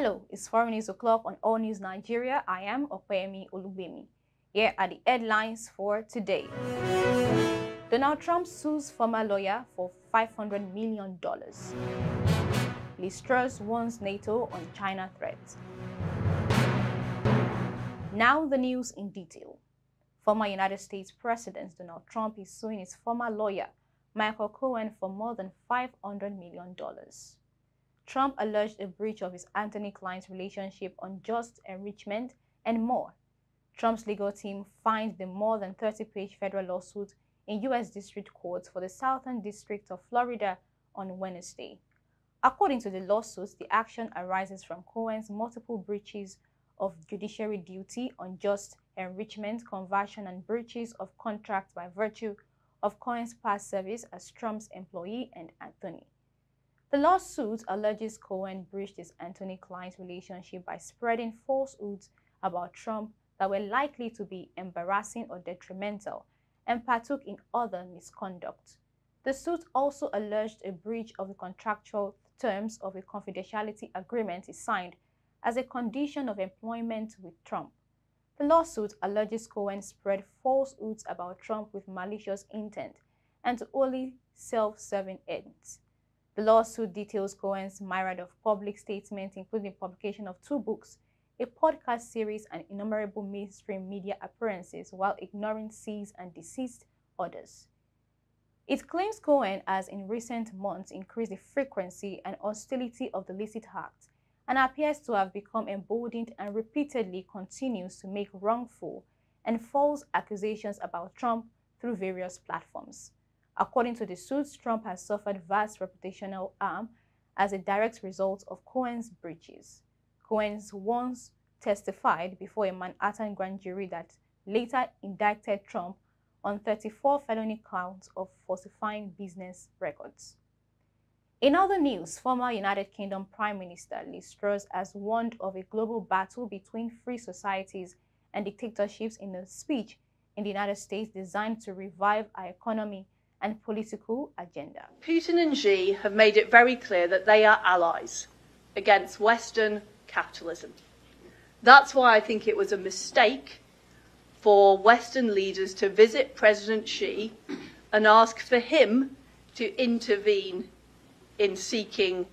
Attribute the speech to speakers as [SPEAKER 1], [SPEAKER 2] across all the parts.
[SPEAKER 1] Hello, it's 4 minutes o'clock on All News Nigeria. I am Opeyemi Olubemi. Here are the headlines for today. Donald Trump sues former lawyer for $500 million. Liz Truss warns NATO on China threat. Now the news in detail. Former United States President Donald Trump is suing his former lawyer, Michael Cohen, for more than $500 million. Trump alleged a breach of his attorney-client relationship, unjust enrichment, and more. Trump's legal team filed the more than 30-page federal lawsuit in U.S. District Court for the Southern District of Florida on Wednesday. According to the lawsuit, the action arises from Cohen's multiple breaches of judiciary duty, unjust enrichment, conversion, and breaches of contract by virtue of Cohen's past service as Trump's employee and attorney. The lawsuit alleges Cohen breached his attorney-client relationship by spreading falsehoods about Trump that were likely to be embarrassing or detrimental, and partook in other misconduct. The suit also alleged a breach of the contractual terms of a confidentiality agreement he signed as a condition of employment with Trump. The lawsuit alleges Cohen spread falsehoods about Trump with malicious intent and to only self-serving ends. The lawsuit details Cohen's myriad of public statements, including publication of 2 books, a podcast series, and innumerable mainstream media appearances, while ignoring ceased and deceased orders. It claims Cohen has in recent months increased the frequency and hostility of the illicit acts and appears to have become emboldened and repeatedly continues to make wrongful and false accusations about Trump through various platforms. According to the suits, Trump has suffered vast reputational harm as a direct result of Cohen's breaches. Cohen once testified before a Manhattan grand jury that later indicted Trump on 34 felony counts of falsifying business records. In other news, former United Kingdom Prime Minister Liz Truss has warned of a global battle between free societies and dictatorships in a speech in the United States designed to revive our economy and political agenda.
[SPEAKER 2] Putin and Xi have made it very clear that they are allies against Western capitalism. That's why I think it was a mistake for Western leaders to visit President Xi and ask for him to intervene in seeking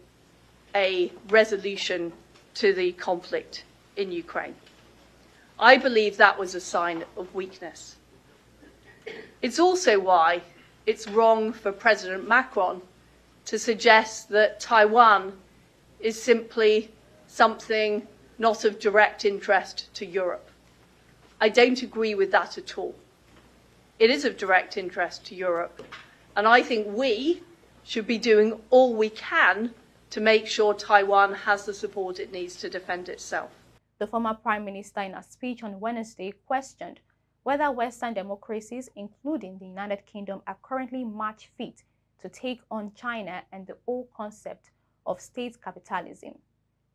[SPEAKER 2] a resolution to the conflict in Ukraine. I believe that was a sign of weakness. It's also why it's wrong for President Macron to suggest that Taiwan is simply something not of direct interest to Europe. I don't agree with that at all. It is of direct interest to Europe, and I think we should be doing all we can to make sure Taiwan has the support it needs to defend itself.
[SPEAKER 1] The former Prime Minister, in a speech on Wednesday, questioned whether Western democracies, including the United Kingdom, are currently match fit to take on China and the whole concept of state capitalism.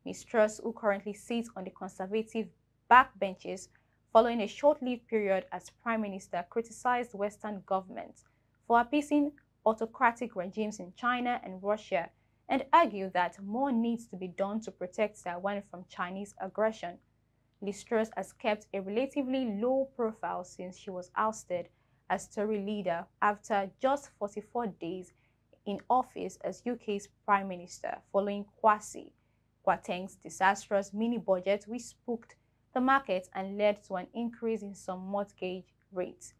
[SPEAKER 1] Ms. Truss, who currently sits on the conservative backbenches following a short-lived period as Prime Minister, criticized Western governments for appeasing autocratic regimes in China and Russia and argued that more needs to be done to protect Taiwan from Chinese aggression. Liz Truss has kept a relatively low profile since she was ousted as Tory leader after just 44 days in office as UK's Prime Minister, following Kwasi Kwarteng's disastrous mini-budget which spooked the market and led to an increase in some mortgage rates.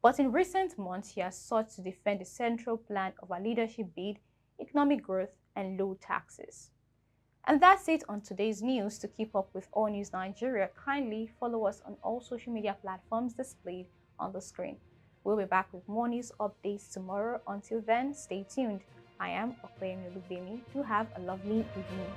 [SPEAKER 1] But in recent months, she has sought to defend the central plan of her leadership bid, economic growth, and low taxes. And that's it on today's news. To keep up with All News Nigeria, kindly follow us on all social media platforms displayed on the screen. We'll be back with more news updates tomorrow. Until then, stay tuned. I am Opeyemi Olubemi. You have a lovely evening.